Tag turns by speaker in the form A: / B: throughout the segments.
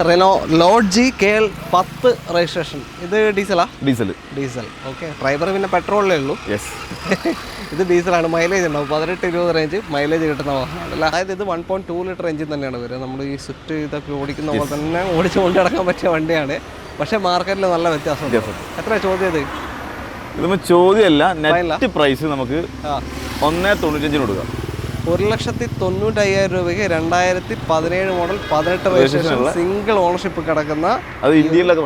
A: Renault Lodgy KL 10 registration. ഇത് ഡീസലാ? Diesel. Okay. Driver പിന്നെ പെട്രോളിലേ ഉള്ളൂ. ഇത് ഡീസലാണ്. മൈലേജ് ഉണ്ടാവും 18-20 റേഞ്ച് മൈലേജ് കിട്ടുന്ന വാഹനമാണ് അല്ല. അതായത് ഇത് 1.2 ലിറ്റർ എഞ്ചിൻ തന്നെയാണ് വരിക. നമ്മൾ ഈ സ്വിഫ്റ്റ് ഇതൊക്കെ ഓടിക്കുന്ന പോലെ തന്നെ ഓടിച്ച് കൊണ്ട് നടക്കാൻ പറ്റിയ വണ്ടിയാണ്. പക്ഷേ മാർക്കറ്റിൽ നല്ല വ്യത്യാസം. എത്ര ചോദ്യം ഇത്?
B: ചോദ്യമല്ല, നെറ്റ് പ്രൈസ് നമുക്ക് 1.95 കൊടുക്കാം.
A: 1,95,000 രൂപയ്ക്ക് 2017 മോഡൽ 18 രജിസ്ട്രേഷൻ സിംഗിൾ ഓണർഷിപ്പ് കിടക്കുന്ന
B: അത് ഇന്ത്യയിലൊക്കെ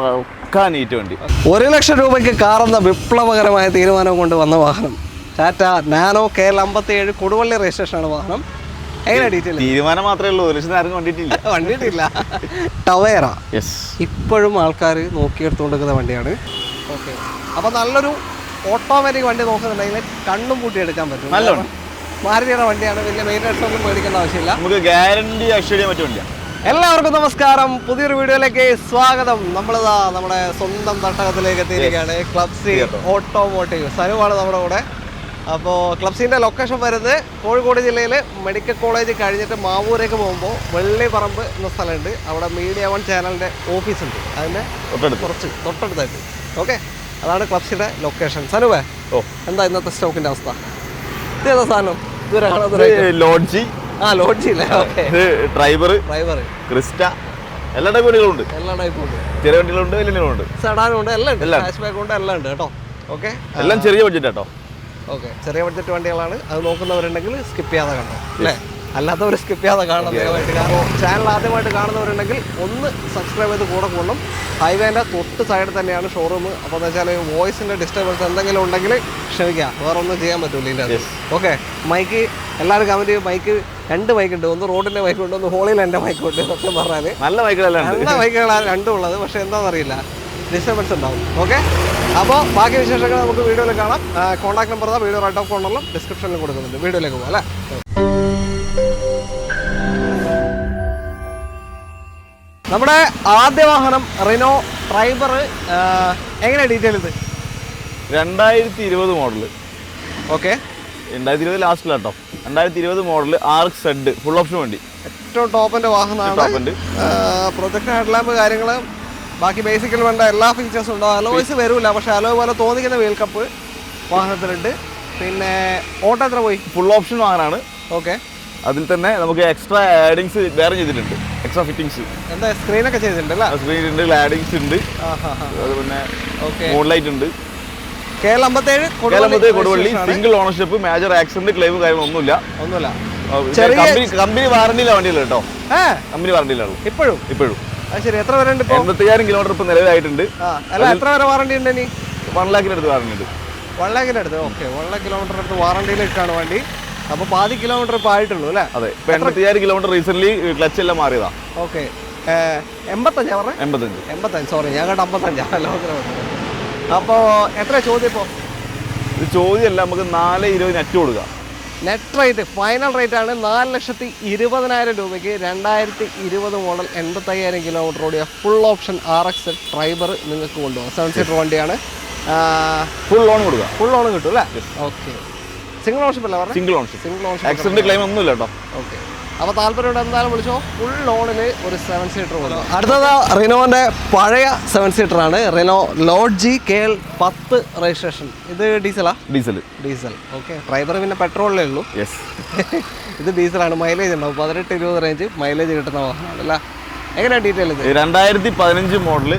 B: വണ്ടി.
A: 1 ലക്ഷം രൂപയ്ക്ക് കാറുന്ന വിപ്ലവകരമായ തീരുമാനം കൊണ്ട് വന്ന വാഹനം ടാറ്റ നാനോ KL 57 കൊടുവള്ളി രജിസ്ട്രേഷനാണ് വാഹനം. എങ്ങനെ ഡീറ്റെയിൽ?
B: തീരുമാനം മാത്രമേ ഉള്ളൂ, 1 ലക്ഷം ആരും
A: വണ്ടിയിട്ടില്ല. ടവേറ ഇപ്പോഴും ആൾക്കാർ നോക്കിയെടുത്തുകൊണ്ടിരിക്കുന്ന വണ്ടിയാണ്. ഓക്കെ. അപ്പോൾ നല്ലൊരു ഓട്ടോമാറ്റിക് വണ്ടി നോക്കുന്നുണ്ടെങ്കിൽ കണ്ണും പൂട്ടി എടുക്കാൻ പറ്റും.
B: നല്ലോണം
A: മാരുതിയുടെ വണ്ടിയാണ്. വലിയ മെയിൻ്റെനൻസ് ഒന്നും മേടിക്കേണ്ട ആവശ്യമില്ല.
B: നമുക്ക് ഗ്യാരണ്ടി അക്ഷരം പറ്റില്ല.
A: എല്ലാവർക്കും നമസ്കാരം, പുതിയൊരു വീഡിയോയിലേക്ക് സ്വാഗതം. നമ്മളിതാ നമ്മുടെ സ്വന്തം തട്ടകത്തിലേക്ക് എത്തിയിരിക്കുകയാണ്. ക്ലബ്സി ഓട്ടോമോട്ടീവ് സനുവാണ് നമ്മുടെ കൂടെ. അപ്പോൾ ക്ലബ്സിൻ്റെ ലൊക്കേഷൻ വരുന്നത് കോഴിക്കോട് ജില്ലയിൽ മെഡിക്കൽ കോളേജ് കഴിഞ്ഞിട്ട് മാവൂരേക്ക് പോകുമ്പോൾ വെള്ളിപ്പറമ്പ് എന്ന സ്ഥലമുണ്ട്. അവിടെ മീഡിയ 1 ചാനലിൻ്റെ ഓഫീസുണ്ട്, അതിൻ്റെ കുറച്ച് തൊട്ടടുത്തായിട്ട്. ഓക്കെ, അതാണ് ക്ലബ്സിൻ്റെ ലൊക്കേഷൻ. സനുവേ, എന്താ ഇന്നത്തെ സ്റ്റോക്കിൻ്റെ അവസ്ഥ? ഇതേതാ സാധനം?
B: ലോഡ്ജി ഡ്രൈവർ ക്രിസ്റ്റ എല്ലാ ടൈപ്പ് വണ്ടികളുണ്ട്. ചെറിയ വണ്ടികളുണ്ട്, വലിയ വണ്ടികളുണ്ട്,
A: സെഡാനുണ്ട്, എല്ലാം ഉണ്ട്, ഹാച്ച് ബാക്ക് ഉണ്ട്, എല്ലാം ഉണ്ട് കേട്ടോ. ഓക്കെ,
B: എല്ലാം ചെറിയ ബഡ്ജറ്റ് കേട്ടോ.
A: ഓക്കെ, ചെറിയ ബഡ്ജറ്റ് വണ്ടികളാണ്. അത് നോക്കുന്നവരുണ്ടെങ്കിൽ സ്കിപ്പ് ചെയ്യാതെ കണ്ടോ അല്ലേ? അല്ലാത്തവർ സ്കിപ്പ് ചെയ്യാതെ കാണണം ദയവായിട്ട്. കാരണം ചാനൽ ആദ്യമായിട്ട് കാണുന്നവരുണ്ടെങ്കിൽ ഒന്ന് സബ്സ്ക്രൈബ് ചെയ്ത് കൂടെ കൊള്ളും. ഹൈവേൻ്റെ തൊട്ട് സൈഡിൽ തന്നെയാണ് ഷോറൂം. അപ്പോൾ എന്ന് വെച്ചാൽ വോയിസിൻ്റെ ഡിസ്റ്റർബൻസ് എന്തെങ്കിലും ഉണ്ടെങ്കിൽ ക്ഷമിക്കുക, വേറെ ഒന്നും ചെയ്യാൻ പറ്റില്ല ഇതിൻ്റെ അത്. ഓക്കെ, മൈക്ക് എല്ലാവരും കമൻറ്റ് ചെയ്യും. മൈക്ക് 2 മൈക്കുണ്ട്, ഒന്ന് റോഡിൻ്റെ മൈക്കുണ്ട്, ഒന്ന് ഹോളിൽ എൻ്റെ മൈക്കുണ്ട്. സത്യം പറഞ്ഞാൽ
B: നല്ല
A: മൈക്കുകളാണ് രണ്ടും ഉള്ളത്. പക്ഷേ എന്താണെന്നറിയില്ല, ഡിസ്റ്റർബൻസ് ഉണ്ടാവും. ഓക്കെ, അപ്പോൾ ബാക്കി വിശേഷങ്ങൾ നമുക്ക് വീഡിയോയിൽ കാണാം. Contact number video right of കോർണറിലും ഡിസ്ക്രിപ്ഷനിലും കൊടുക്കുന്നുണ്ട്. വീഡിയോയിലേക്ക് പോകാം അല്ലേ? നമ്മുടെ ആദ്യ വാഹനം റിനോ ട്രൈബർ. എങ്ങനെയാണ് ഡീറ്റെയിൽ? ഇത്
B: 2020 model.
A: Okay,
B: 2020 ലാസ്റ്റിലാട്ടോ. 2020 model RX-Z full option വണ്ടി.
A: ഏറ്റവും ടോപ്പിൻ്റെ വാഹനമാണ്. പ്രൊജക്ട് ഹെഡ്ലാമ്പ് കാര്യങ്ങൾ ബാക്കി ബേസിക്കൽ വേണ്ട എല്ലാ ഫീച്ചേഴ്സും ഉണ്ടാവും. അലോയ്സ് വരില്ല, പക്ഷേ അലോയ് പോലെ തോന്നിക്കുന്ന വീൽ കപ്പ് വാഹനത്തിലുണ്ട്. പിന്നെ ഓട്ടോ എത്ര പോയി?
B: ഫുൾ ഓപ്ഷൻ വാഹനമാണ്.
A: ഓക്കെ,
B: അതിൽ തന്നെ നമുക്ക് എക്സ്ട്രാ ആഡിങ്സ് വേറെ ചെയ്തിട്ടുണ്ട്, എക്സ്ട്രാ ഫിറ്റിംഗ്സ്.
A: എന്താ സ്ക്രീനൊക്കെ ചെയ്തിട്ടുണ്ട് അല്ലേ?
B: സ്ക്രീൻ ഉണ്ട്, ലാഡിങ്സ് ഉണ്ട്, അത് പിന്നെ മൂൺലൈറ്റ് ഉണ്ട്.
A: KL 57
B: Koduvally single ownership, major accident claim കാര്യങ്ങളൊന്നുമില്ല. കമ്പനി വാറണ്ടിയിലാണ് വണ്ടിയില്ല കേട്ടോ. കമ്പനി വാറണ്ടിയിലാണ് ഇപ്പോഴും.
A: ശരി, എത്ര വരെ ഉണ്ട്?
B: 85,000 കിലോമീറ്റർ ഇപ്പൊ നിലവിലായിട്ടുണ്ട്.
A: അല്ല, എത്ര വരെ വാറണ്ടി ഉണ്ട്? ഇനി
B: 1 ലാഖിന് അടുത്ത് വാറണ്ടി ഉണ്ട്.
A: 1 ലാഖിന് അടുത്ത്. ഓക്കെ, 1 ലാഖ് കിലോമീറ്റർ അടുത്ത് വാറണ്ടിയിലേക്കാണ് വണ്ടി. അപ്പോൾ 10 കിലോമീറ്റർ ഇപ്പോൾ ആയിട്ടുള്ളൂ അല്ലേ?
B: അതെ, 85,000 കിലോമീറ്റർ റീസെന്റ് ക്ലച്ച് എല്ലാം മാറിയതാ.
A: ഓക്കെ, 85 പറഞ്ഞേ? 85 സോറി, ഞാൻ കണ്ട 55. അപ്പോൾ എത്ര ചോദ്യം ഇപ്പോൾ?
B: ഇത് ചോദ്യമല്ല, നമുക്ക് 4.20 നെറ്റ് കൊടുക്കാം.
A: നെറ്റ് റേറ്റ് ഫൈനൽ റേറ്റ് ആണ് 4,20,000 രൂപയ്ക്ക് 2020 മോഡൽ 85,000 കിലോമീറ്റർ ഓടിയ ഫുൾ ഓപ്ഷൻ RX-Z ട്രൈബർ നിങ്ങൾക്ക് കൊണ്ടുപോകാം. 7 സീറ്റർ വണ്ടിയാണ്.
B: ഫുൾ ലോൺ കൊടുക്കുക.
A: ഫുൾ ലോൺ കിട്ടും അല്ലേ? ഓക്കെ, സിംഗിൾ ഓണർഷിപ്പ് അല്ല പറഞ്ഞത്?
B: സിംഗിൾ ഓണർഷിപ്പ്, ആക്സിഡന്റ് ക്ലെയിം ഒന്നുമില്ല കേട്ടോ. ഓക്കെ,
A: അപ്പോൾ താല്പര്യമുണ്ട് എന്തായാലും വിളിച്ചോ. ഫുൾ ലോണിൽ ഒരു 7 സീറ്റർ കൊടുക്കും. അടുത്തത് റിനോൻ്റെ പഴയ 7 സീറ്ററാണ്. Renault Lodgy KL 10 registration. ഇത് ഡീസലാ? ഡീസൽ. ഓക്കെ, ഡ്രൈവർ പിന്നെ പെട്രോളിലേ ഉള്ളൂ. ഇത് ഡീസലാണ്. മൈലേജ് ഉണ്ടാവും 18-20 റേഞ്ച് മൈലേജ് കിട്ടുന്ന വാഹനമാണ് അല്ല. എങ്ങനെയാണ് ഡീറ്റെയിൽ? ഇത്
B: 2015 model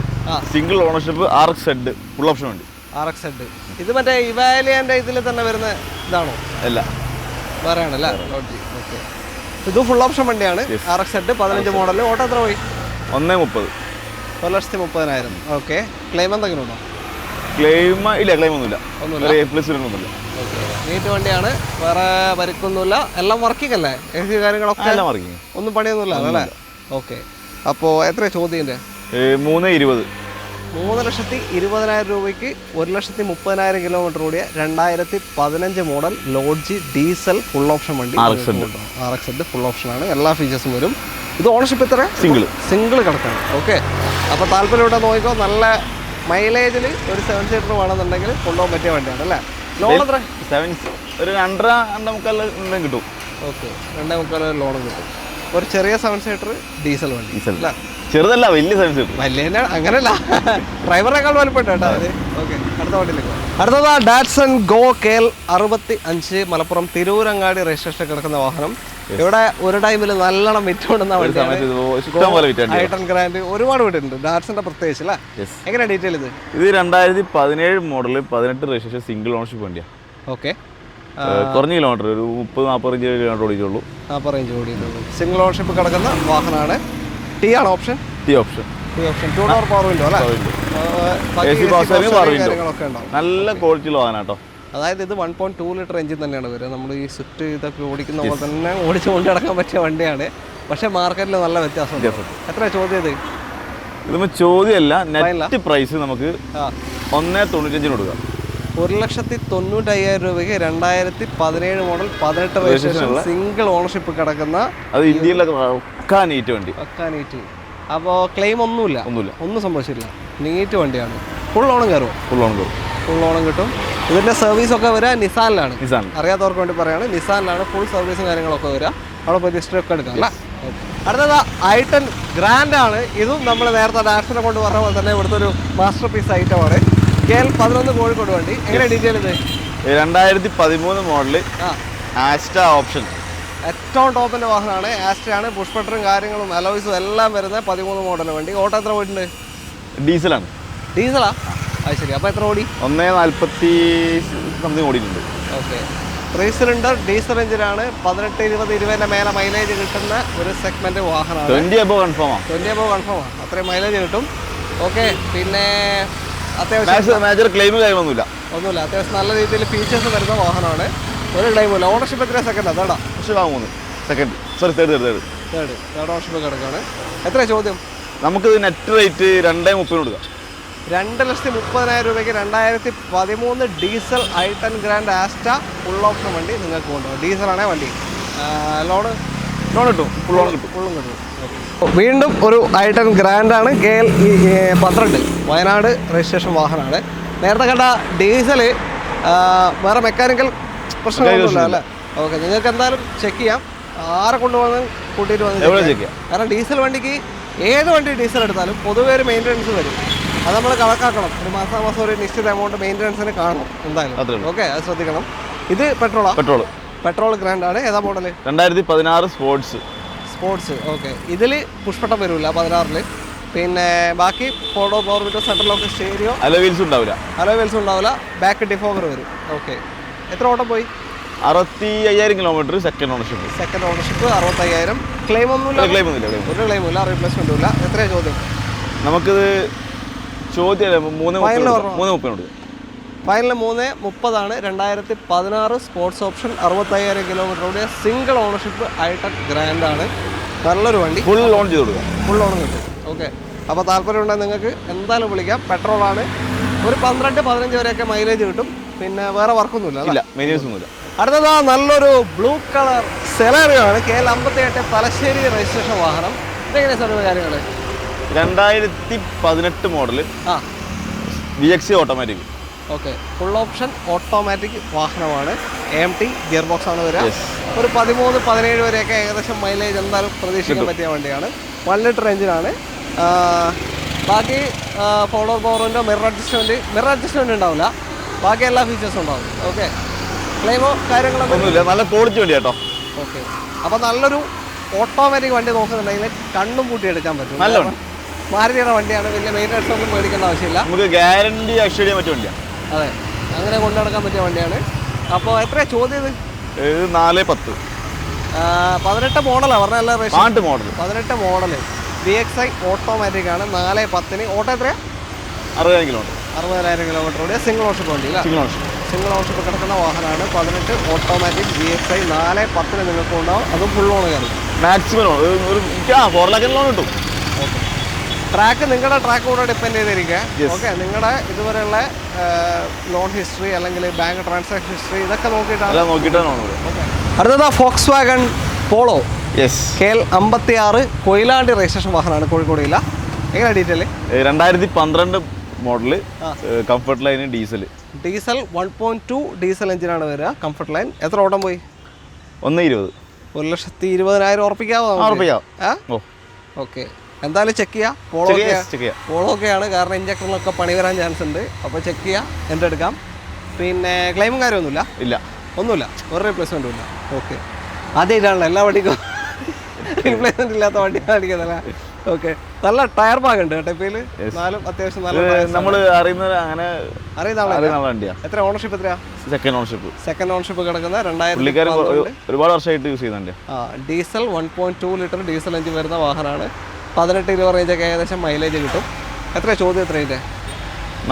B: single ownership RX-Z full option വണ്ടി.
A: RX-Z ഇത് മറ്റേ ഇവാലിയൻ്റെ ഇതിൽ തന്നെ വരുന്ന ഇതാണോ?
B: അല്ല,
A: വേറെയാണല്ലേ ലോഡ് ജി. ഓക്കെ, ഇത് ഫുൾ ഓപ്ഷൻ വണ്ടിയാണ്. RX-Z 15 model. ഓട്ടോ എത്ര പോയി?
B: 1.30.
A: 1,30,000. ഓക്കെ, ക്ലെയിം എന്തെങ്കിലും ഉണ്ടോ?
B: ക്ലെയിം ഇല്ല, ക്ലെയിം ഒന്നുമില്ല.
A: നീറ്റ് വണ്ടിയാണ്, വേറെ പരിക്കൊന്നുമില്ല. എല്ലാം വർക്കിംഗ് അല്ലേ? AC കാര്യങ്ങളൊക്കെ
B: എല്ലാം വർക്കിംഗ്,
A: ഒന്നും പണിയൊന്നുമില്ല അല്ലേ? ഓക്കെ, അപ്പോൾ എത്ര ചോദ്യത്തിൻ്റെ?
B: 3.20.
A: 3,20,000 രൂപയ്ക്ക് 1,30,000 കിലോമീറ്റർ ഓടിയ 2015 model load G diesel full option വണ്ടി. RX-Z ഫുൾ ഓപ്ഷനാണ്, എല്ലാ ഫീച്ചേഴ്സും വരും. ഇത് ഓണർഷിപ്പ് എത്ര? സിംഗിൾ കിടക്കാണ്. ഓക്കെ, അപ്പോൾ താല്പര്യമുണ്ട് നോക്കിക്കോ. നല്ല മൈലേജിൽ ഒരു 7 സീറ്റർ വേണമെന്നുണ്ടെങ്കിൽ കൊണ്ടുപോകാൻ പറ്റിയ വണ്ടിയാണ് അല്ലേ? ലോൺ എത്ര?
B: ഒരു 2.5 കിട്ടും.
A: ഓക്കെ, 2.25 ലോണും കിട്ടും. ഒരു ചെറിയ 7 സീറ്റർ ഡീസൽ വണ്ടി അല്ലേ?
B: ചെറുതല്ല, വലിയ സൈസ് കിട്ടും.
A: വലിയ അങ്ങനല്ല, ഡ്രൈവറിനേക്കാൾ വലുപ്പമുണ്ട് കേട്ടോ അത്. ഓക്കെ, അടുത്ത വണ്ടിയിലേക്ക്. അടുത്തത് Datson go KL 65 Malappuram Tirurangadi registration കിടക്കുന്ന വാഹനം. ഇവിടെ ഒരു ടൈമിൽ നല്ലോണം വിറ്റുകൊണ്ടുന്ന വണ്ടിയാണ്. ഐട്ടൺ ഗ്രാൻഡ് ഒരുപാട് വിട്ടിട്ടുണ്ട്, ഡാറ്റ്സന്റെ പ്രത്യേകിച്ച് അല്ലേ? എങ്ങനെയാ ഡീറ്റെയിൽ ഇത്?
B: ഇത് 2017 മോഡൽ 18 രജിസ്ട്രേഷൻ സിംഗിൾ ഓണർഷിപ്പ് വണ്ടിയാണ്.
A: ഓക്കെ,
B: കുറഞ്ഞ കിലോമീറ്റർ, ഒരു 30-40 കിലോമീറ്റർ ഓടിച്ചുള്ളൂ.
A: 40 റേഞ്ച് ഓടിയിട്ടുള്ളൂ. സിംഗിൾ ഓണർഷിപ്പ് കിടക്കുന്ന വാഹനമാണ്. ടി ആണ് option.
B: T option
A: 2 door power window അല്ലേ?
B: കാര്യങ്ങളൊക്കെ ഉണ്ടാവും. നല്ല ക്വാളിറ്റിയുള്ള വാഹനം കേട്ടോ.
A: അതായത് ഇത് 1.2 ലിറ്റർ എഞ്ചിൻ തന്നെയാണ് വരിക. നമ്മൾ ഈ സ്വിഫ്റ്റ് ഇതൊക്കെ ഓടിക്കുന്ന പോലെ തന്നെ ഓടിച്ച് കൊണ്ട് നടക്കാൻ പറ്റിയ വണ്ടിയാണ്. പക്ഷേ മാർക്കറ്റിൽ നല്ല വ്യത്യാസമുണ്ട്. എത്ര ചോദ്യം ഇത്?
B: ഇതിപ്പോൾ ചോദ്യമല്ല, നെറ്റ് പ്രൈസ് നമുക്ക് 1.95 കൊടുക്കാം.
A: 1,95,000 രൂപയ്ക്ക് 2017 മോഡൽ 18 രജിസ്ട്രേഷൻ സിംഗിൾ ഓണർഷിപ്പ് കിടക്കുന്ന,
B: അത് ഇന്ത്യയിലൊക്കെ നീറ്റ് വണ്ടി.
A: നീറ്റ്. അപ്പോൾ ക്ലെയിം ഒന്നുമില്ല, ഒന്നും സംഭവിച്ചില്ല. നീറ്റ് വണ്ടിയാണ്. ഫുൾ ഓണം കയറും. ഫുൾ ഓണം കിട്ടും. ഇതിൻ്റെ സർവീസൊക്കെ വരിക നിസാനിലാണ്. അറിയാത്തവർക്ക് വേണ്ടി പറയുകയാണ്, നിസാനിലാണ് ഫുൾ സർവീസും കാര്യങ്ങളൊക്കെ വരിക. അവിടെ പോയി ഹിസ്റ്ററി ഒക്കെ എടുക്കാം അല്ലേ? അടുത്തത് ഐട്ടൺ ഗ്രാൻഡ് ആണ്. ഇതും നമ്മൾ നേരത്തെ ഡാറ്റ്സനെ കൊണ്ട് പറഞ്ഞ പോലെ തന്നെ ഇവിടുത്തെ ഒരു മാസ്റ്റർ പീസ് ഐറ്റമാണ്. KL 11 കോഴിക്കോട് വണ്ടി. എങ്ങനെ ഡീറ്റെയിൽ ഇത്?
B: 2013 മോഡല് ആസ്റ്റ ഓപ്ഷൻ.
A: ഏറ്റവും ടോപ്പിൻ്റെ വാഹനമാണ്. ആസ്റ്റയാണ്. പുഷ് ബട്ടറും കാര്യങ്ങളും അലോയ്സും എല്ലാം വരുന്നത് 13 മോഡൽ വണ്ടി. ഓട്ടോ എത്ര പോയിട്ടുണ്ട്?
B: ഡീസലാണ്.
A: ഡീസലാ? അത് ശരി. അപ്പോൾ എത്ര ഓടി?
B: 140 സംതിങ് ഓടിയിട്ടുണ്ട്.
A: ഓക്കെ, 3 സിലിണ്ടർ ഡീസൽ എഞ്ചിനാണ്. 18-20 മേലെ മൈലേജ് കിട്ടുന്ന ഒരു സെഗ്മെന്റ് വാഹനമാണ്.
B: 20 above കൺഫേമാണ്.
A: അത്രയും മൈലേജ് കിട്ടും. ഓക്കെ, പിന്നെ
B: അത്യാവശ്യം മേജർ ക്ലെയിം കാര്യമൊന്നുമില്ല.
A: അത്യാവശ്യം നല്ല രീതിയിൽ ഫീച്ചേഴ്സ് വരുന്ന വാഹനമാണ്. ഒരു ക്ലെയിമില്ല. ഓണർഷിപ്പ് എത്ര സെക്കൻഡാ? തേർഡ് ഓണർഷിപ്പ് കിടക്കാണ്. എത്ര ചോദ്യം?
B: നമുക്ക് നെറ്റ് റേറ്റ് 2.30 കൊടുക്കാം.
A: 2,30,000 രൂപയ്ക്ക് 2013 diesel ഐട്ടൺ grand Asta full option വണ്ടി നിങ്ങൾക്ക് കൊണ്ടുപോകും. ഡീസലാണേ വണ്ടി. ലോൺ
B: കിട്ടും. ഫുള്ളും കിട്ടും.
A: വീണ്ടും ഒരു ഐട്ടൺ ഗ്രാൻഡാണ്. KL 12 വയനാട് രജിസ്ട്രേഷൻ വാഹനമാണ്. നേരത്തെ കണ്ട ഡീസൽ വേറെ മെക്കാനിക്കൽ പ്രശ്നമൊന്നുമില്ല അല്ലേ? ഓക്കെ, നിങ്ങൾക്ക് എന്തായാലും ചെക്ക് ചെയ്യാം. ആരെ കൊണ്ടുവന്ന് കൂട്ടിയിട്ട് വന്ന്. കാരണം ഡീസൽ വണ്ടിക്ക് ഏത് വണ്ടി ഡീസൽ എടുത്താലും പൊതുവേ ഒരു മെയിൻ്റനൻസ് വരും. അത് നമ്മൾ കണക്കാക്കണം. ഒരു മാസം ഒരു നിശ്ചിത എമൗണ്ട് മെയിൻ്റനൻസിന് കാണും എന്തായാലും. ഓക്കെ, അത് ശ്രദ്ധിക്കണം. ഇത് പെട്രോൾ ഗ്രാൻഡാണ്. ഏതാ മോഡൽ?
B: 2016 സ്പോർട്സ്.
A: ഓക്കെ, ഇതിൽ പുഷ്പട്ടം വരില്ല 16-ൽ. പിന്നെ ബാക്കി photo power window central lock stereo,
B: alloy wheels ഉണ്ടാവില്ല.
A: ബാക്ക് ഡിഫോഗർ വരും. ഓക്കെ, എത്ര ഓട്ടം പോയി?
B: 65,000 കിലോമീറ്റർ. Second ownership
A: 65,000. ക്ലെയിം ഒന്നുമില്ല. ഒരു ക്ലെയിമില്ല, റീപ്ലേസ്മെന്റും ഇല്ല. എത്രയാണ് ചോദ്യം?
B: നമുക്കിത് ചോദ്യം 3.30
A: ഫൈനൽ 3.30 2016 സ്പോർട്സ് ഓപ്ഷൻ 65,000 കിലോമീറ്റർ ഓടിയ സിംഗിൾ ഓണർഷിപ്പ് ഐട്ടൺ ഗ്രാൻഡ് ആണ്. നല്ലൊരു വണ്ടി.
B: ഫുൾ ലോൺ ചെയ്ത് കൊടുക്കാം.
A: ഫുൾ ലോൺ കിട്ടും. ഓക്കെ, അപ്പോൾ താല്പര്യം ഉണ്ടെങ്കിൽ നിങ്ങൾക്ക് എന്തായാലും വിളിക്കാം. പെട്രോളാണ്. ഒരു 12-15 വരെയൊക്കെ മൈലേജ് കിട്ടും. പിന്നെ വേറെ വർക്കൊന്നുമില്ല. അടുത്തതാ നല്ലൊരു ബ്ലൂ കളർ സെലറിയോ ആണ്. KL 58 തലശ്ശേരി രജിസ്ട്രേഷൻ വാഹനം. ഇതെങ്ങനെ സാർ കാര്യങ്ങൾ?
B: 2018 model VXC automatic.
A: Okay, full option automatic വാഹനമാണ്. AMT ഗിയർ ബോക്സ് ആണ് വരിക. ഒരു 13-17 വരെയൊക്കെ ഏകദേശം മൈലേജ് എന്തായാലും പ്രതീക്ഷിക്കാൻ പറ്റിയ വണ്ടിയാണ്. 1 ലിറ്റർ എഞ്ചിനാണ്. ബാക്കി ഫോളോ പവറിൻ്റെ മിറർ അഡ്ജസ്റ്റ്മെൻറ്റ് ഉണ്ടാവില്ല. ബാക്കി എല്ലാ ഫീച്ചേഴ്സും ഉണ്ടാവും. ഓക്കെ, ക്ലെയിമോ കാര്യങ്ങളൊക്കെ
B: ഒന്നുമില്ല. നല്ല ക്വാളിറ്റി വണ്ടി കേട്ടോ.
A: ഓക്കെ, അപ്പോൾ നല്ലൊരു ഓട്ടോമാറ്റിക് വണ്ടി നോക്കുന്നുണ്ടെങ്കിൽ കണ്ണും പൂട്ടി എടുക്കാൻ പറ്റും.
B: നല്ല വണ്ടി,
A: മാരുതിയുടെ വണ്ടിയാണ്. വലിയ മെയിൻ്റനൻസ് ഒന്നും മേടിക്കേണ്ട ആവശ്യമില്ല.
B: നമുക്ക് ഗ്യാരണ്ടി അഷ്യൂർ ചെയ്യാൻ പറ്റിയ വണ്ടിയാണ്.
A: അതെ, അങ്ങനെ കൊണ്ടു നടക്കാൻ പറ്റിയ വണ്ടിയാണ്. അപ്പോൾ എത്രയാണ് ചോദ്യം?
B: ഇത് 4.10.
A: 18 മോഡലാണ് പറഞ്ഞല്ല. 18 മോഡൽ VXI ഓട്ടോമാറ്റിക് ആണ്. 4.10. ഓട്ടോ എത്രയാണ്? 60,000 കിലോമീറ്റർ ഓടിയ സിംഗിൾ ഓണർഷിപ്പ് വണ്ടി അല്ല? സിംഗിൾ ഓണർഷിപ്പ് കിടക്കുന്ന വാഹനമാണ്. 18 ഓട്ടോമാറ്റിക് VXI 4.10 നിങ്ങൾക്ക് ഉണ്ടാവും. അതും ഫുൾ ഓൺ കയറും.
B: മാക്സിമം 4 ലക്ഷം ലോൺ കിട്ടും.
A: ഓക്കെ, ട്രാക്ക് നിങ്ങളുടെ ട്രാക്ക് കൂടെ ഡിപ്പെൻഡ് ചെയ്തിരിക്കുക. ഓക്കെ, നിങ്ങളുടെ ഇതുവരെയുള്ള ലോൺ ഹിസ്റ്ററി അല്ലെങ്കിൽ ബാങ്ക് ട്രാൻസാക്ഷൻ ഹിസ്റ്ററി ഇതൊക്കെ നോക്കിയിട്ടാണ്. അടുത്തത് Volkswagen Polo. KL 56 Koyilandy registration വാഹനമാണ്. കോഴിക്കോട് ജില്ല. എങ്ങനെയാണ് detail?
B: 2012 model comfort line diesel
A: 1.2 diesel എഞ്ചിനാണ് വരിക. Comfort line. എത്ര ഓട്ടം പോയി?
B: 1.20.
A: 1,20,000 ഉറപ്പിക്കാവോ?
B: ഉറപ്പിക്കാം.
A: ഓക്കെ, എന്തായാലും ചെക്ക് ചെയ്യാം. പോളോ ഒക്കെയാണ്, കാരണം ഇഞ്ചക്ടറിലൊക്കെ പണി വരാൻ ചാൻസ് ഉണ്ട്. അപ്പോൾ ചെക്ക് ചെയ്യാം, എൻ്റെ എടുക്കാം. പിന്നെ ക്ലെയിമും കാര്യമൊന്നുമില്ല?
B: ഇല്ല,
A: ഒന്നുമില്ല, ഒരു റീപ്ലേസ്മെൻറ്റും ഇല്ല. ഓക്കെ, ആദ്യമായിട്ടാണല്ലോ എല്ലാ വണ്ടിക്കും റീപ്ലേസ്മെൻറ്റ് ഇല്ലാത്ത വണ്ടി കാണിക്കുന്നല്ലേ. ഓക്കെ, നല്ല ടയർ ഭാഗമുണ്ട് കേട്ടോ ഇപ്പോൾ. എന്നാലും അത്യാവശ്യം നല്ല
B: നമ്മൾ അറിയുന്ന വണ്ടിയാണ്.
A: എത്ര ഓണർഷിപ്പ്? എത്രയാ? സെക്കൻഡ് ഓണർഷിപ്പ് കിടക്കുന്ന
B: 2000 ഒരുപാട് വർഷമായിട്ട് യൂസ് ചെയ്യുന്നുണ്ട്.
A: ഡീസൽ 1.2 ലിറ്റർ ഡീസൽ എഞ്ചിൻ വരുന്ന വാഹനമാണ്. 18-20 റേഞ്ചൊക്കെ ഏകദേശം മൈലേജ് കിട്ടും. എത്ര ചോദ്യം? എത്ര ഇതിൻ്റെ?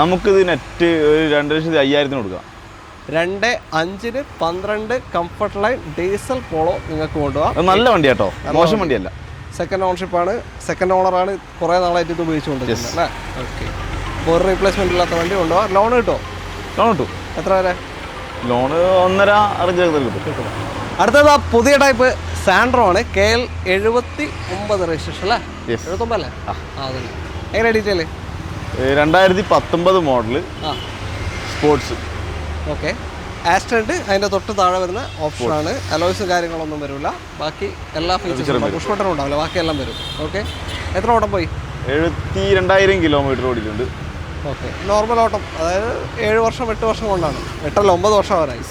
B: നമുക്കിത് നെറ്റ് ഒരു 2,05,000 കൊടുക്കാം.
A: 2.5-ന് 12 കംഫർട്ട് ലൈൻ ഡീസൽ പോളോ നിങ്ങൾക്ക് കൊണ്ടുപോകാം.
B: നല്ല വണ്ടി കേട്ടോ, മോശം വണ്ടിയല്ല.
A: സെക്കൻഡ് ഓണർഷിപ്പാണ്, സെക്കൻഡ് ഓണറാണ്, കുറേ നാളായിട്ട് ഇത് ഉപയോഗിച്ചുകൊണ്ടിരിക്കുന്നത് അല്ലേ. ഓക്കെ, അപ്പോൾ ഒരു റീപ്ലേസ്മെൻ്റ് ഇല്ലാത്ത വണ്ടി കൊണ്ടുപോകാം. ലോൺ കിട്ടുമോ?
B: ലോൺ കിട്ടും.
A: എത്ര വരെ?
B: ലോണ് 1.5 കിട്ടും.
A: അടുത്തത് പുതിയ ടൈപ്പ് സാൻഡ്രോ ആണ്. KL 79 രജിസ്ട്രേഷൻ അല്ലേ? 79 അല്ലേ? അതല്ലേ. എങ്ങനെ ഡീറ്റെയിൽ?
B: 2019 model sports.
A: ഓക്കെ, ആസ്ട്രണ്ട് അതിൻ്റെ തൊട്ട് താഴെ വരുന്ന ഓപ്ഷനാണ്. അലോയ്സ് കാര്യങ്ങളൊന്നും വരില്ല, ബാക്കി എല്ലാ ഫീച്ചേഴ്സും പുഷ് ബട്ടൺ ഉണ്ടാവില്ല, ബാക്കിയെല്ലാം വരും. ഓക്കെ, എത്ര ഓട്ടം പോയി?
B: 72,000 കിലോമീറ്റർ ഓടിയിട്ടുണ്ട്.
A: ഓക്കെ, നോർമൽ ഓട്ടം, അതായത് 7 വർഷം 8 വർഷം കൊണ്ടാണ്. 8 അല്ല 9 വർഷം വരായി.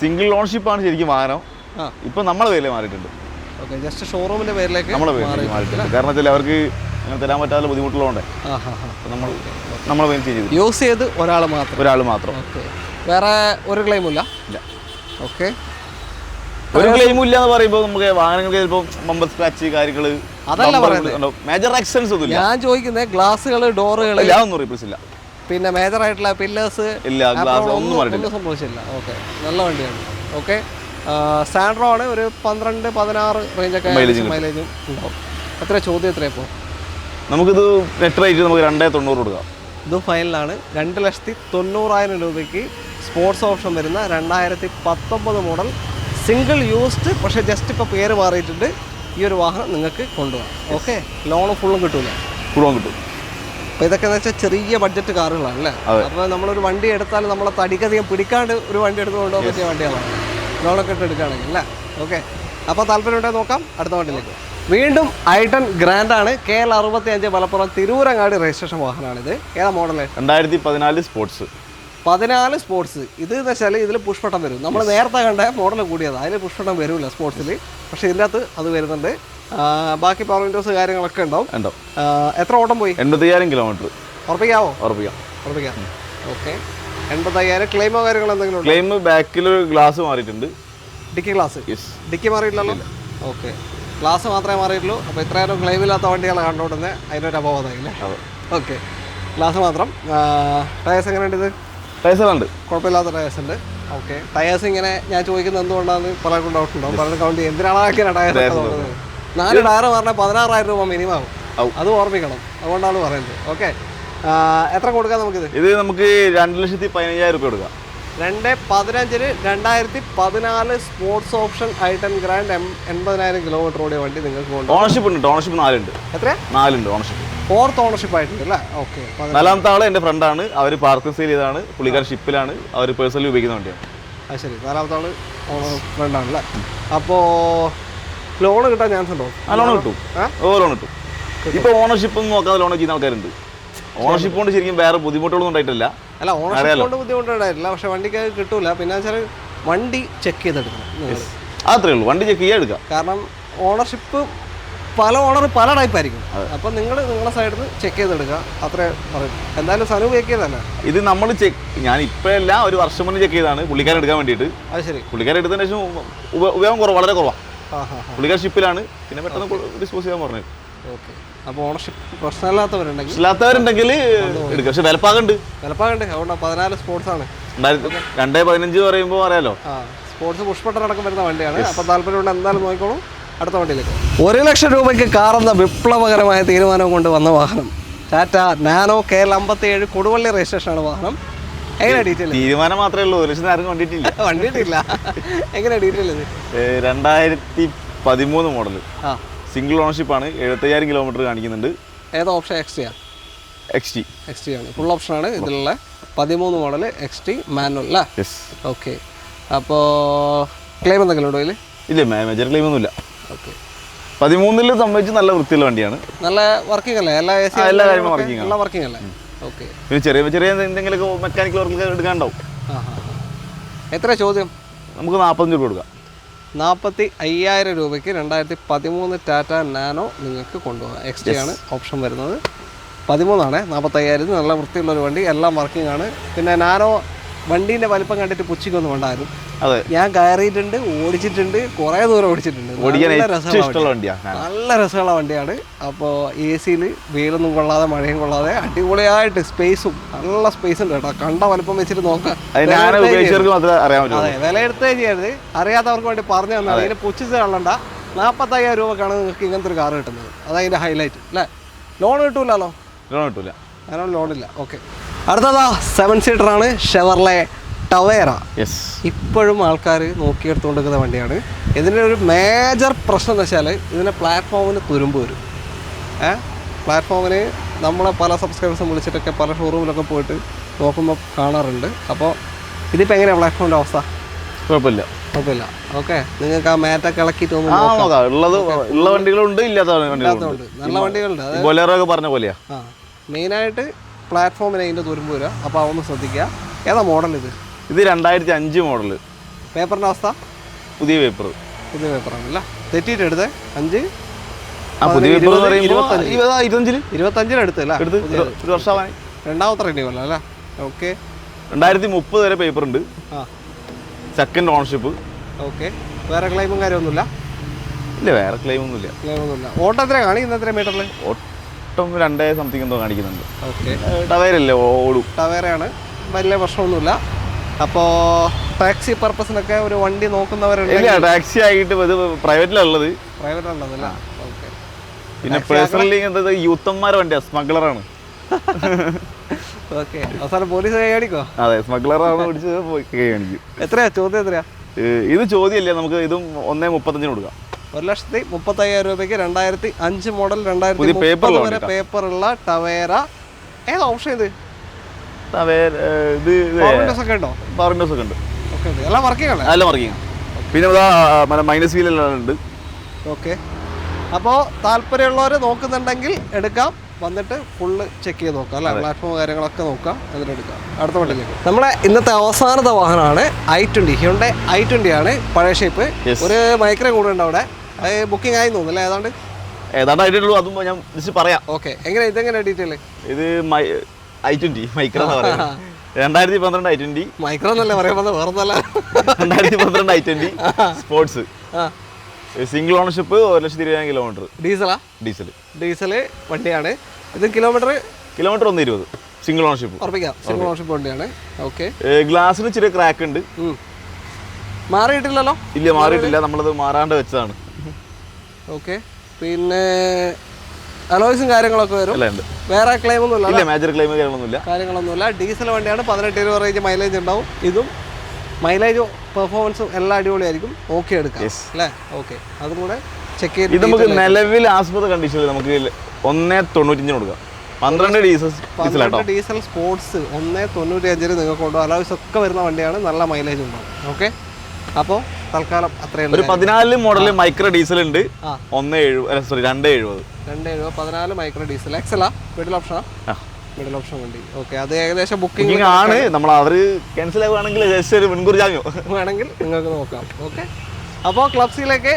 B: സിംഗിൾ ഓൺഷിപ്പാണ് ശരിക്കും വാഹനം. ഇപ്പം നമ്മളെ പേരിൽ മാറിയിട്ടുണ്ട്.
A: ഓക്കെ, ജസ്റ്റ് ഷോറൂമിൻ്റെ പേരിലേക്ക്
B: നമ്മളെ പേരിൽ മാറിയിട്ടുണ്ട്. കാരണം വെച്ചാൽ അവർക്ക് അങ്ങനെ തരാൻ പറ്റാത്ത ബുദ്ധിമുട്ടുള്ളതുകൊണ്ട് നമ്മളെ പേര് ചെയ്തു
A: യൂസ് ചെയ്ത് ഒരാൾ മാത്രം. ഓക്കെ, വേറെ ഒരു ക്ലെയിമും ഇല്ല? ഓക്കെ,
B: ഒരു ക്ലെയിമും ഇല്ല എന്ന് പറയുമ്പോൾ നമുക്ക് വാഹനങ്ങൾക്ക് ചിലപ്പോൾ ബമ്പർ സ്ക്രാച്ച് കാര്യങ്ങൾ
A: അതല്ല പറയുന്നത്.
B: മേജർ ആക്സിഡൻസ് ഒന്നും ഇല്ല.
A: ഞാൻ ചോദിക്കുന്നത് ഗ്ലാസുകൾ, ഡോറുകൾ
B: ഒന്നും റീപ്ലേസ് ഇല്ല.
A: പിന്നെ മേജർ ആയിട്ടുള്ള പില്ലേഴ്സ്
B: ഇല്ല, ഗ്ലാസ് ഒന്നും
A: സംഭവിച്ചില്ല. ഓക്കെ, നല്ല വണ്ടിയാണ്. ഓക്കെ, സാൻഡ്രോ ആണ്. ഒരു 12-16 റേഞ്ചൊക്കെ മൈലേജും ഉണ്ടാവും. എത്ര ചോദ്യം? എത്ര ഇപ്പോൾ
B: നമുക്കിത് നെറ്റ് റേറ്റ് നമുക്ക് 290 കൊടുക്കാം.
A: ഇതും ഫൈനലാണ്. 2,90,000 രൂപയ്ക്ക് സ്പോർട്സ് ഓപ്ഷൻ വരുന്ന 2019 മോഡൽ സിംഗിൾ യൂസ്ഡ്, പക്ഷേ ജസ്റ്റ് ഇപ്പോൾ പേര് മാറിയിട്ടുണ്ട്. ഈ ഒരു വാഹനം നിങ്ങൾക്ക് കൊണ്ടുപോകാം. ഓക്കെ, ലോണും ഫുള്ളും കിട്ടും. അപ്പോൾ ഇതൊക്കെ എന്ന് വെച്ചാൽ ചെറിയ ബഡ്ജറ്റ് കാറുകളാണ് അല്ലേ. അപ്പോൾ നമ്മളൊരു വണ്ടി എടുത്താൽ നമ്മളെ തടിക്കധികം പിടിക്കാണ്ട് ഒരു വണ്ടി എടുത്ത് കൊണ്ടുപോകാൻ പറ്റിയ വണ്ടികളാണ്, ലോണൊക്കെ ഇട്ട് എടുക്കുകയാണെങ്കിൽ അല്ലേ. ഓക്കെ, അപ്പോൾ താല്പര്യമുണ്ടെങ്കിൽ നോക്കാം. അടുത്ത വണ്ടിയിലേക്ക് വീണ്ടും i10 ഗ്രാൻഡ് ആണ്. KL 65 മലപ്പുറം തിരൂരങ്ങാടി രജിസ്ട്രേഷൻ വാഹനമാണിത്. ഏതാ മോഡല്?
B: 2014 സ്പോർട്സ്.
A: 14 സ്പോർട്സ്. ഇത് എന്ന് വെച്ചാൽ ഇതിൽ പുഷ് ബട്ടൺ വരും. നമ്മൾ നേരത്തെ കണ്ട മോഡൽ കൂടിയത്, അതിൽ പുഷ് ബട്ടൺ വരില്ല സ്പോർട്സിൽ, പക്ഷേ ഇതിൻ്റെ അകത്ത് അത് വരുന്നുണ്ട്. ബാക്കി പവർ വിൻഡോസ് കാര്യങ്ങളൊക്കെ ഉണ്ടാവും. എത്ര ഓട്ടം പോയി?
B: 80,000 കിലോമീറ്റർ.
A: ഉറപ്പിക്കാവോ?
B: ഉറപ്പിക്കാം.
A: ഓക്കെ, 80,000. ക്ലെയിമോ കാര്യങ്ങൾ എന്തെങ്കിലും?
B: ക്ലെയിം ബാക്കിൽ ഗ്ലാസ് മാറിയിട്ടുണ്ട്.
A: Dickey glass? ഡിക്കി മാറിയില്ലല്ലോ. ഓക്കെ, ഗ്ലാസ് മാത്രമേ മാറിയിട്ടുള്ളൂ. അപ്പോൾ ഇത്രയും ക്ലെയിമില്ലാത്ത വണ്ടികളെ കണ്ടുകൊണ്ടുവന്ന് അതിനൊരു അപവാദമായില്ലേ. ഓക്കെ, ഗ്ലാസ് മാത്രം. ടയേഴ്സ് എങ്ങനെയുണ്ട്? ഇത്
B: ടയേഴ്സുണ്ട്,
A: കുഴപ്പമില്ലാത്ത ടയേഴ്സ് ഉണ്ട്. ഓക്കെ, ടയേഴ്സ് ഇങ്ങനെ ഞാൻ ചോദിക്കുന്നത് എന്തുകൊണ്ടാണ് പലർക്കും ഡൗട്ട് ഉണ്ടാവും. പലരും കൗണ്ട് ചെയ്യും എന്തിനാണ് ആക്കിയാണ് ടയർ 4 ടയർ പറഞ്ഞാൽ 16,000 രൂപ മിനിമം ആവും. അത് ഓർമ്മിക്കണം, അതുകൊണ്ടാണ് പറയുന്നത്. ഓക്കെ, എത്ര കൊടുക്കാം നമുക്കിത്?
B: ഇത് നമുക്ക് 2,15,000 രൂപ കൊടുക്കാം.
A: 2.15-ന് 2014 sports option i10 grand 80,000 kilometre ഓടിയ വണ്ടി നിങ്ങൾക്ക് കൊണ്ടുപോകും.
B: ഓണർഷിപ്പ് ഉണ്ട്. ഓണർഷിപ്പ് 4 ഉണ്ട്.
A: എത്ര?
B: 4 ഉണ്ട് ഓണർഷിപ്പ്. 4th
A: ഓണർഷിപ്പ് ആയിട്ടുണ്ട് അല്ലേ. ഓക്കെ,
B: 4ാമത്തെ ആൾ എൻ്റെ ഫ്രണ്ടാണ്. അവർ പാർക്ക് സെയിൽ ചെയ്താണ്, പുള്ളിക്കാരൻ ഷിപ്പിലാണ്, അവർ പേഴ്സണലി ഉപയോഗിക്കുന്ന വണ്ടിയാണ്.
A: അത് ശരി, 4ാമത്തെ ആൾ ഫ്രണ്ടാണല്ലേ. അപ്പോൾ ലോൺ കിട്ടാൻ ചാൻസ് ഉണ്ടോ?
B: ലോൺ കിട്ടും. ലോൺ കിട്ടും. ഇപ്പോൾ ഓണർഷിപ്പ് ഒന്നും നോക്കാതെ ലോൺ ചെയ്യുന്ന ആൾക്കാരുണ്ട്. ഓണർഷിപ്പ് കൊണ്ട് ശരിക്കും വേറെ ബുദ്ധിമുട്ടുകളൊന്നും ഉണ്ടായിട്ടില്ല.
A: അല്ല, ഓണർഷിപ്പ് കൊണ്ട് ബുദ്ധിമുട്ടുണ്ടായിട്ടില്ല, പക്ഷെ വണ്ടിക്ക് കിട്ടൂല. പിന്നെ വെച്ചാൽ വണ്ടി ചെക്ക് ചെയ്തെടുക്കണം.
B: അത്രേ ഉള്ളൂ, വണ്ടി ചെക്ക് ചെയ്യാൻ എടുക്കാം.
A: കാരണം ഓണർഷിപ്പ് പല പല ടൈപ്പ് ആയിരിക്കും. അപ്പം നിങ്ങൾ നിങ്ങളുടെ സൈഡിൽ നിന്ന് ചെക്ക് ചെയ്തെടുക്കുക, അത്രേ പറയും. എന്തായാലും സനു ചെക്ക് ചെയ്തല്ലേ
B: ഇത്? നമ്മൾ ഞാൻ ഇപ്പോഴല്ല, ഒരു വർഷം മുന്നേ ചെക്ക് ചെയ്താണ് പുള്ളിക്കാരൻ എടുക്കാൻ വേണ്ടിയിട്ട്.
A: അത് ശരി,
B: പുള്ളിക്കാരൻ എടുത്തതിന് ശേഷം ഉപയോഗം വളരെ കുറവാണ്. പുള്ളിക്കാരൻ ഷിപ്പിലാണ്, പിന്നെ പെട്ടെന്ന് ഡിസ്പോസ് ചെയ്യാൻ പറഞ്ഞു.
A: ഓക്കെ, അപ്പോൾ ഓണർഷിപ്പ് പ്രശ്നമില്ലാത്തവരുണ്ടെങ്കിൽ
B: എടുക്കാം. പക്ഷെ വിലപ്പാകുണ്ട്.
A: അതുകൊണ്ട് 14 സ്പോർട്സ് ആണ്.
B: 2.15 പറയുമ്പോൾ അറിയാലോ,
A: സ്പോർട്സ് പുഷ് ബട്ടൺ അടക്കം വരുന്ന വണ്ടിയാണ്. അപ്പോൾ താല്പര്യമുണ്ട് എന്തായാലും നോക്കിക്കോളൂ. അടുത്ത വണ്ടിയിലേക്ക് 1 ലക്ഷം രൂപയ്ക്ക് കാറെന്ന വിപ്ലവകരമായ തീരുമാനം കൊണ്ട് വന്ന വാഹനം ടാറ്റ നാനോ KL 57 കൊടുവള്ളി രജിസ്ട്രേഷനാണ് വാഹനം. എങ്ങനെ ഡീറ്റെയിൽ?
B: തീരുമാനം മാത്രമേ ഉള്ളൂ, 1 ലക്ഷം ആരും
A: വണ്ടിയിട്ടില്ല. എങ്ങനെ ഡീറ്റെയിൽ?
B: 2013 മോഡൽ സിംഗിൾ ഓണർഷിപ്പ് ആണ്. 75,000 കിലോമീറ്റർ കാണിക്കുന്നുണ്ട്.
A: ഏതാ ഓപ്ഷൻ? XT ആണ്, ഫുൾ ഓപ്ഷനാണ് ഇതിലുള്ള. 13 മോഡൽ XT മാനുവൽ അല്ലേ? ഓക്കെ, അപ്പോൾ ക്ലെയിം എന്തെങ്കിലും ഉണ്ടോ ഇതിൽ?
B: ഇല്ല, മേജർ ക്ലെയിം ഒന്നുമില്ല.
A: ഓക്കെ,
B: 13 സംബന്ധിച്ച് നല്ല വൃത്തിയുള്ള വണ്ടിയാണ്.
A: നല്ല വർക്കിംഗ് അല്ലേ? എല്ലാ
B: എല്ലാ കാര്യങ്ങളും വർക്കിംഗ് ആണ്.
A: വർക്കിംഗ് അല്ലേ? ഓക്കെ.
B: പിന്നെ ചെറിയ ചെറിയ എന്തെങ്കിലുമൊക്കെ മെക്കാനിക്കൽ വർക്ക് എടുക്കാനുണ്ടാവും.
A: എത്ര ചോദ്യം?
B: നമുക്ക് 45 രൂപ കൊടുക്കാം.
A: 45,000 രൂപയ്ക്ക് 2013 ടാറ്റ നാനോ നിങ്ങൾക്ക് കൊണ്ടുപോകാം. എക്സ്ട്രാ ആണ് ഓപ്ഷൻ വരുന്നത്. 13 45,000 നല്ല വൃത്തിയുള്ളൊരു വണ്ടി, എല്ലാം വർക്കിംഗ് ആണ്. പിന്നെ നാനോ വണ്ടീൻ്റെ വലിപ്പം കണ്ടിട്ട് പുച്ഛിക്കൊന്നും വേണ്ടായിരുന്നു.
B: അതെ,
A: ഞാൻ കയറിയിട്ടുണ്ട്, ഓടിച്ചിട്ടുണ്ട്, കുറേ ദൂരം ഓടിച്ചിട്ടുണ്ട്. നല്ല രസമുള്ള വണ്ടിയാണ്. അപ്പോൾ AC-യിൽ വെയിലൊന്നും കൊള്ളാതെ മഴയും കൊള്ളാതെ അടിപൊളിയായിട്ട് സ്പേസും നല്ല സ്പേസ് ഉണ്ട് കേട്ടോ. കണ്ട വലിപ്പം വെച്ചിട്ട് നോക്കാം. അതെ, വിലയിരുത്തേ ചെയ്യരുത്. അറിയാത്തവർക്ക് വേണ്ടി പറഞ്ഞു തന്നാൽ അതിന് പുച്ഛിച്ച് കള്ളണ്ട. 45,000 രൂപക്കാണ് നിങ്ങൾക്ക് ഇങ്ങനത്തെ ഒരു കാർ കിട്ടുന്നത്. അതതിൻ്റെ ഹൈലൈറ്റ് അല്ലേ? ലോൺ കിട്ടൂലല്ലോ?
B: ലോൺ കിട്ടൂല,
A: കാരണം ലോണില്ല. ഓക്കെ. അടുത്തതാ 7 സീറ്ററാണ് ഷെവർലെ ടവേര. ഇപ്പോഴും ആൾക്കാർ നോക്കിയെടുത്തുകൊണ്ടിരിക്കുന്ന വണ്ടിയാണ്. ഇതിൻ്റെ ഒരു മേജർ പ്രശ്നം എന്ന് വെച്ചാൽ ഇതിൻ്റെ പ്ലാറ്റ്ഫോമിന് തുരുമ്പ് വരും. പ്ലാറ്റ്ഫോമിന് നമ്മളെ പല സബ്സ്ക്രൈബേഴ്സും വിളിച്ചിട്ടൊക്കെ പല ഷോറൂമിലൊക്കെ പോയിട്ട് നോക്കുമ്പോൾ കാണാറുണ്ട്. അപ്പോൾ ഇതിപ്പോൾ എങ്ങനെയാണ് പ്ലാറ്റ്ഫോമിൻ്റെ അവസ്ഥ?
B: കുഴപ്പമില്ല.
A: ഓക്കെ. നിങ്ങൾക്ക് ആ മാറ്റൊക്കെ ഇളക്കിയിട്ടൊന്നും
B: ഉള്ള വണ്ടികളുണ്ട്, ഇല്ലാത്തതുണ്ട്.
A: നല്ല വണ്ടികളുണ്ട്.
B: പറഞ്ഞ പോലെയാ.
A: മെയിനായിട്ട് പ്ലാറ്റ്ഫോമിന് അതിൻ്റെ തുരുമ്പ് വരിക. അപ്പോൾ അതൊന്ന് ശ്രദ്ധിക്കുക. ഏതാ മോഡൽ ഇത്?
B: ഇത് 2005 മോഡല്.
A: പേപ്പറിൻ്റെ അവസ്ഥ?
B: പുതിയ പേപ്പർ.
A: പുതിയ പേപ്പറാണല്ല, തെറ്റിയിട്ട് എടുത്തേ. 5
B: പുതിയ പേപ്പർ
A: 25 എടുത്തല്ലേ?
B: ഒരു വർഷമായി.
A: രണ്ടാമത്തെ റിന്യൂവൽ അല്ലേ? ഓക്കെ.
B: 2030 വരെ പേപ്പർ ഉണ്ട്. Second ownership.
A: ഓക്കെ. വേറെ ക്ലെയിമും കാര്യമൊന്നുമില്ല?
B: ഇല്ല, വേറെ ക്ലെയിമൊന്നുമില്ല.
A: ഓട്ടം എത്ര കാണിക്കുന്നത്? എത്ര മീറ്ററിൽ?
B: ഓട്ടം 2 സംതിങ് എന്തോ കാണിക്കുന്നുണ്ട്.
A: ഓക്കെ.
B: ടവേരല്ലേ? ഓടും.
A: ടവേരയാണ്, വലിയ പ്രശ്നമൊന്നുമില്ല. അപ്പോൾ ടാക്സി പർപ്പസിനൊക്കെ ഒരു വണ്ടി നോക്കുന്നവരുണ്ട്.
B: ടാക്സി ആയിട്ട് ഇത് പ്രൈവറ്റിലുള്ളത്.
A: പ്രൈവറ്റിലുള്ളതല്ല. ഓക്കെ.
B: പിന്നെ പേഴ്സണലി യൂത്തന്മാരെ വണ്ടിയാ, സ്മഗ്ലറാണ്.
A: ഓക്കെ. അവസാനം പോലീസ് കൈകാണിക്കോ?
B: അതെ, സ്മഗ്ലറാണ് പിടിച്ച് പോയി കൈകാണിക്കും.
A: എത്രയാ ചോദ്യം? എത്രയാ
B: ഇത്? ചോദ്യമല്ലേ, നമുക്ക് ഇതും 1,35 കൊടുക്കാം.
A: 1,35,000 രൂപയ്ക്ക് 2005 മോഡൽ 2030 വരെ പേപ്പറുള്ള ടവേര. ഏതാ ഓപ്ഷൻ ഇത്? എല്ലാം വർക്കിംഗ് ആണ്.
B: എല്ലാം വർക്കിംഗ്. പിന്നെ മൈനസ് വീലെല്ലാം ഉണ്ട്.
A: ഓക്കെ. അപ്പോൾ താല്പര്യമുള്ളവർ നോക്കുന്നുണ്ടെങ്കിൽ എടുക്കാം. വന്നിട്ട് ഫുള്ള് ചെക്ക് ചെയ്ത് നോക്കാം അല്ലേ? പ്ലാറ്റ്ഫോം കാര്യങ്ങളൊക്കെ നോക്കാം, എന്നിട്ട് എടുക്കാം. അടുത്ത വണ്ടിയിലേക്ക്. നമ്മുടെ ഇന്നത്തെ അവസാനത്തെ വാഹനമാണ് i20. ഹ്യുണ്ടായി i20 ആണ്, പഴയ ഷേപ്പ്. ഒരു മൈക്രോ കൂടെ ഉണ്ട് അവിടെ. ബുക്കിംഗ് ആയി തോന്നുന്നു അല്ലേ?
B: ഏതാണ്ട് ആയിട്ടുള്ളൂ. അതും ഞാൻ ജസ്റ്റ് പറയാം.
A: ഓക്കെ. ഇതെങ്ങനെ ഡീറ്റെയിൽ?
B: ഇത് i20 മൈക്രോ 2012 i20.
A: മൈക്രോ എന്നല്ലേ പറയാൻ വേറെ
B: 2012 i20 sports. Single ownership, 1,20,000 kilometre. Diesel വണ്ടിയാണ്. ഇത് kilometre 120. Single ownership.
A: Single ownership വണ്ടിയാണ്. ഓക്കെ.
B: ഗ്ലാസിന് ചെറിയ ക്രാക്ക് ഉണ്ട്.
A: മാറിയിട്ടില്ലല്ലോ?
B: ഇല്ല, മാറിയിട്ടില്ല. നമ്മളത് മാറാണ്ട് വെച്ചതാണ്.
A: ഓക്കെ. പിന്നെ അലോയ്സും കാര്യങ്ങളൊക്കെ വരും. വേറെ ക്ലെയിം ഒന്നുമില്ല?
B: മേജർ ക്ലെയിം കാര്യങ്ങളൊന്നുമില്ല.
A: ഡീസൽ വണ്ടിയാണ്. 18-20 റേഞ്ച് മൈലേജ് ഉണ്ടാവും. ഇതും മൈലേജും പെർഫോമൻസും എല്ലാം അടിപൊളിയായിരിക്കും. ഓക്കെ എടുക്കാം അല്ലേ? ഓക്കെ. അതും കൂടെ ചെക്ക് ചെയ്ത്.
B: ഇത് നമുക്ക് നിലവിൽ ആസ്പദ കണ്ടീഷനിൽ നമുക്ക് 1,95 കൊടുക്കാം. 12 ഡീസൽ
A: സ്പോർട്സ് 1,95 നിങ്ങൾക്ക് കൊണ്ടുപോകും. അലോയ്സ് ഒക്കെ വരുന്ന വണ്ടിയാണ്. നല്ല മൈലേജ് ഉണ്ടാവും. ഓക്കെ. അപ്പോൾ തൽക്കാലം അത്രയും.
B: ഒരു 14 മോഡൽ മൈക്രോ ഡീസൽ ഉണ്ട്. 270
A: 14 മൈക്രോ ഡീസൽ. എക്സലാ? മിഡിൽ ഓപ്ഷനാ? മിഡിൽ ഓപ്ഷൻ വണ്ടി. ഓക്കെ. അത് ഏകദേശം ബുക്കിംഗ്
B: ആണ്. നമ്മൾ അവർ ക്യാൻസൽ ആവുകയാണെങ്കിൽ മുൻകൂർ ജാമ്യം
A: വേണമെങ്കിൽ നിങ്ങൾക്ക് നോക്കാം. ഓക്കെ. അപ്പോൾ ക്ലബ്സിലേക്ക്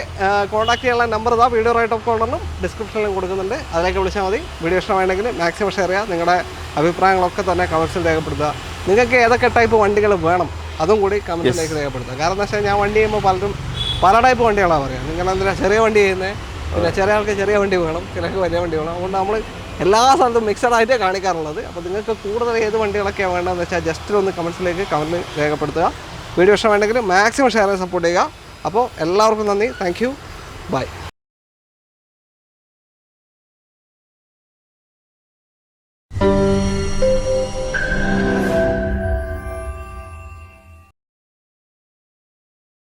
A: കോൺടാക്ട് ചെയ്യാനുള്ള നമ്പർ ഇതാ വീഡിയോ റൈറ്റ് ഓഫ് കോർണറിലും ഡിസ്ക്രിപ്ഷനിലും കൊടുക്കുന്നുണ്ട്. അതിലേക്ക് വിളിച്ചാൽ മതി. വീഡിയോ ഇഷ്ടമാണെങ്കിൽ മാക്സിമം ഷെയർ ചെയ്യുക. നിങ്ങളുടെ അഭിപ്രായങ്ങളൊക്കെ തന്നെ കമൻസിൽ രേഖപ്പെടുത്തുക. നിങ്ങൾക്ക് ഏതൊക്കെ ടൈപ്പ് വണ്ടികൾ വേണം അതും കൂടി കമൻറ്റിലേക്ക് രേഖപ്പെടുത്തുക. കാരണം എന്താ വെച്ചാൽ ഞാൻ വണ്ടി ചെയ്യുമ്പോൾ പലരും പല ടൈപ്പ് വണ്ടികളാണ് പറയുക. നിങ്ങളെന്തിനാ ചെറിയ വണ്ടി ചെയ്യുന്നത്? പിന്നെ ചില ആൾക്ക് ചെറിയ വണ്ടി വേണം, ചിലർക്ക് വലിയ വണ്ടി വേണം. അതുകൊണ്ട് നമ്മൾ എല്ലാ സ്ഥലത്തും മിക്സഡ് ആയിട്ടേ കാണിക്കാറുള്ളത്. അപ്പോൾ നിങ്ങൾക്ക് കൂടുതൽ ഏത് വണ്ടികളൊക്കെയാണ് വേണ്ടതെന്ന് വെച്ചാൽ ജസ്റ്റ് ഒന്ന് കമൻസിലേക്ക് കമൻറ്റ് രേഖപ്പെടുത്തുക. വീഡിയോ ഇഷ്ടമാണെങ്കിൽ മാക്സിമം ഷെയർ ചെയ്ത് സപ്പോർട്ട് ചെയ്യുക. അപ്പോൾ എല്ലാവർക്കും നന്ദി. Thank you. ബൈ.